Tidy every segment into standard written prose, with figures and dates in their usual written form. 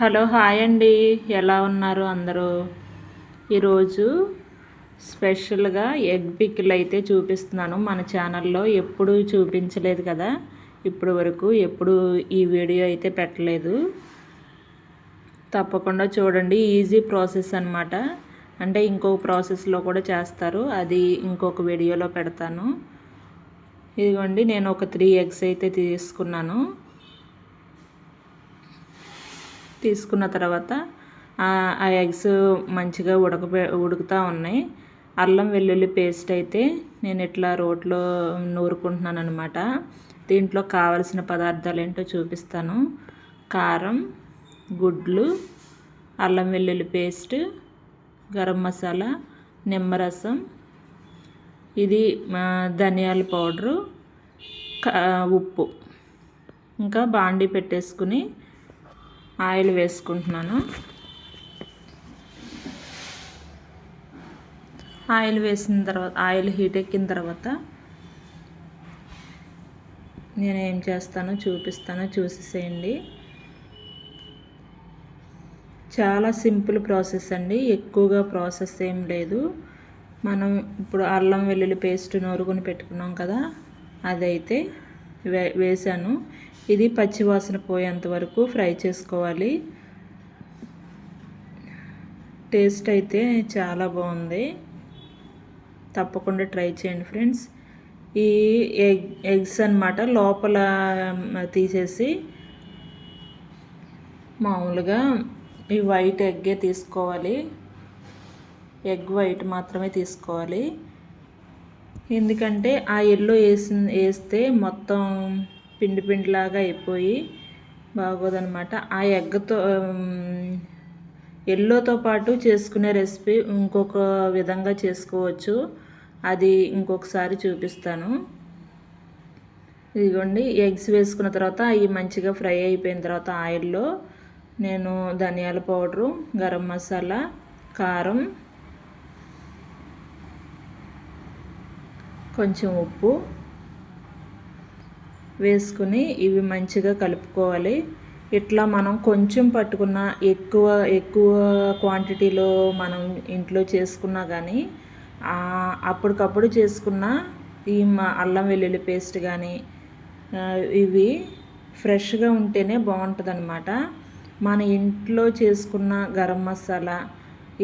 Hello hi అండి, ఎలా ఉన్నారు అందరూ? ఈరోజు స్పెషల్గా ఎగ్ పికిల్ అయితే చూపిస్తున్నాను. మన ఛానల్లో ఎప్పుడు చూపించలేదు కదా, ఇప్పుడు వరకు ఎప్పుడు ఈ వీడియో అయితే పెట్టలేదు. తప్పకుండా చూడండి. ఈజీ ప్రాసెస్ అన్నమాట. అంటే ఇంకొక ప్రాసెస్లో కూడా చేస్తారు, అది ఇంకొక వీడియోలో పెడతాను. ఇదిగోండి, నేను ఒక 3 ఎగ్స్ అయితే తీసుకున్న తర్వాత ఆ ఎగ్స్ మంచిగా ఉడుకుతూ ఉన్నాయి. అల్లం వెల్లుల్లి పేస్ట్ అయితే నేను ఇట్లా రోట్లో నూరుకుంటున్నాను అనమాట. దీంట్లో కావలసిన పదార్థాలు ఏంటో చూపిస్తాను. కారం, గుడ్లు, అల్లం వెల్లుల్లి పేస్ట్, గరం మసాలా, నిమ్మరసం, ఇది ధనియాల పౌడరు, ఉప్పు. ఇంకా బాండీ పెట్టేసుకుని ఆయిల్ వేసుకుంటున్నాను. ఆయిల్ వేసిన తర్వాత, ఆయిల్ హీట్ ఎక్కిన తర్వాత నేను ఏం చేస్తానో చూపిస్తానో చూసేసేయండి. చాలా సింపుల్ ప్రాసెస్ అండి, ఎక్కువగా ప్రాసెస్ ఏం లేదు. మనం ఇప్పుడు అల్లం వెల్లుల్లి పేస్ట్ నూరుకొని పెట్టుకున్నాం కదా, అదైతే వేసాను. ఇది పచ్చివాసన పోయేంత వరకు ఫ్రై చేసుకోవాలి. టేస్ట్ అయితే చాలా బాగుంది, తప్పకుండా ట్రై చేయండి ఫ్రెండ్స్. ఈ ఎగ్స్ అన్నమాట లోపల తీసేసి మామూలుగా ఈ వైట్ ఎగ్గే తీసుకోవాలి. ఎగ్ వైట్ మాత్రమే తీసుకోవాలి. ఎందుకంటే ఆ ఎల్లో వేస్తే మొత్తం పిండి పిండిలాగా అయిపోయి బాగోదన్నమాట. ఆ ఎగ్తో ఎల్లోతో పాటు చేసుకునే రెసిపీ ఇంకొక విధంగా చేసుకోవచ్చు, అది ఇంకొకసారి చూపిస్తాను. ఇదిగోండి, ఎగ్స్ వేసుకున్న తర్వాత అవి మంచిగా ఫ్రై అయిపోయిన తర్వాత ఆయిల్లో నేను ధనియాల పౌడరు, గరం మసాలా, కారం, కొంచెం ఉప్పు వేసుకుని ఇవి మంచిగా కలుపుకోవాలి. ఇట్లా మనం కొంచెం పట్టుకున్న ఎక్కువ క్వాంటిటీలో మనం ఇంట్లో చేసుకున్నా కానీ అప్పటికప్పుడు చేసుకున్న ఈ అల్లం వెల్లుల్లి పేస్ట్ కానీ ఇవి ఫ్రెష్గా ఉంటేనే బాగుంటుంది అన్నమాట. మన ఇంట్లో చేసుకున్న గరం మసాలా,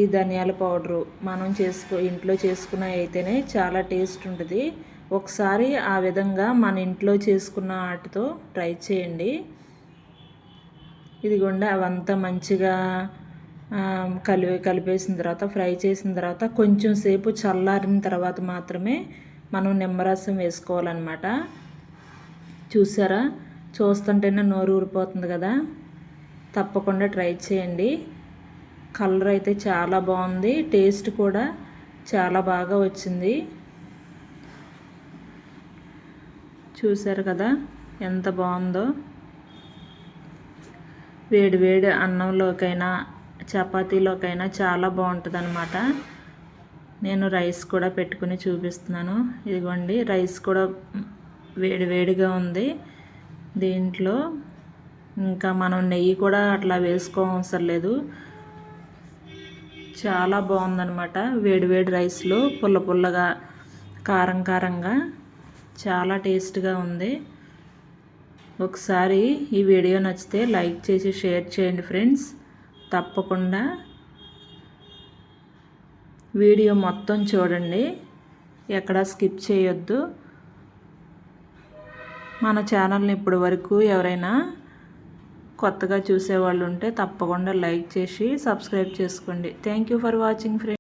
ఈ ధనియాల పౌడరు మనం ఇంట్లో చేసుకున్న అయితేనే చాలా టేస్ట్ ఉంటుంది. ఒకసారి ఆ విధంగా మన ఇంట్లో చేసుకున్న వాటితో ట్రై చేయండి. ఇదిగోండి, అవంతా మంచిగా కలిపేసిన తర్వాత ఫ్రై చేసిన తర్వాత కొంచెం సేపు చల్లారిన తర్వాత మాత్రమే మనం నిమ్మరసం వేసుకోవాలన్నమాట. చూసారా, చూస్తుంటేనే నోరు ఊరిపోతుంది కదా, తప్పకుండా ట్రై చేయండి. కలర్ అయితే చాలా బాగుంది, టేస్ట్ కూడా చాలా బాగా వచ్చింది. చూసారు కదా ఎంత బాగుందో. వేడి వేడి అన్నంలోకైనా చపాతీలోకైనా చాలా బాగుంటుంది అన్నమాట. నేను రైస్ కూడా పెట్టుకుని చూపిస్తున్నాను. ఇదిగోండి, రైస్ కూడా వేడి వేడిగా ఉంది. దీంట్లో ఇంకా మనం నెయ్యి కూడా అట్లా వేసుకోవసరం లేదు. చాలా బాగుందన్నమాట. వేడి వేడి రైస్లో పుల్ల పుల్లగా, కారం కారంగా చాలా టేస్ట్గా ఉంది. ఒకసారి ఈ వీడియో నచ్చితే లైక్ చేసి షేర్ చేయండి ఫ్రెండ్స్. తప్పకుండా వీడియో మొత్తం చూడండి, ఎక్కడ స్కిప్ చేయొద్దు. మన ఛానల్ని ఇప్పటి వరకు ఎవరైనా కొత్తగా చూసేవాళ్ళు ఉంటే తప్పకుండా లైక్ చేసి సబ్స్క్రైబ్ చేసుకోండి. Thank you for watching friends.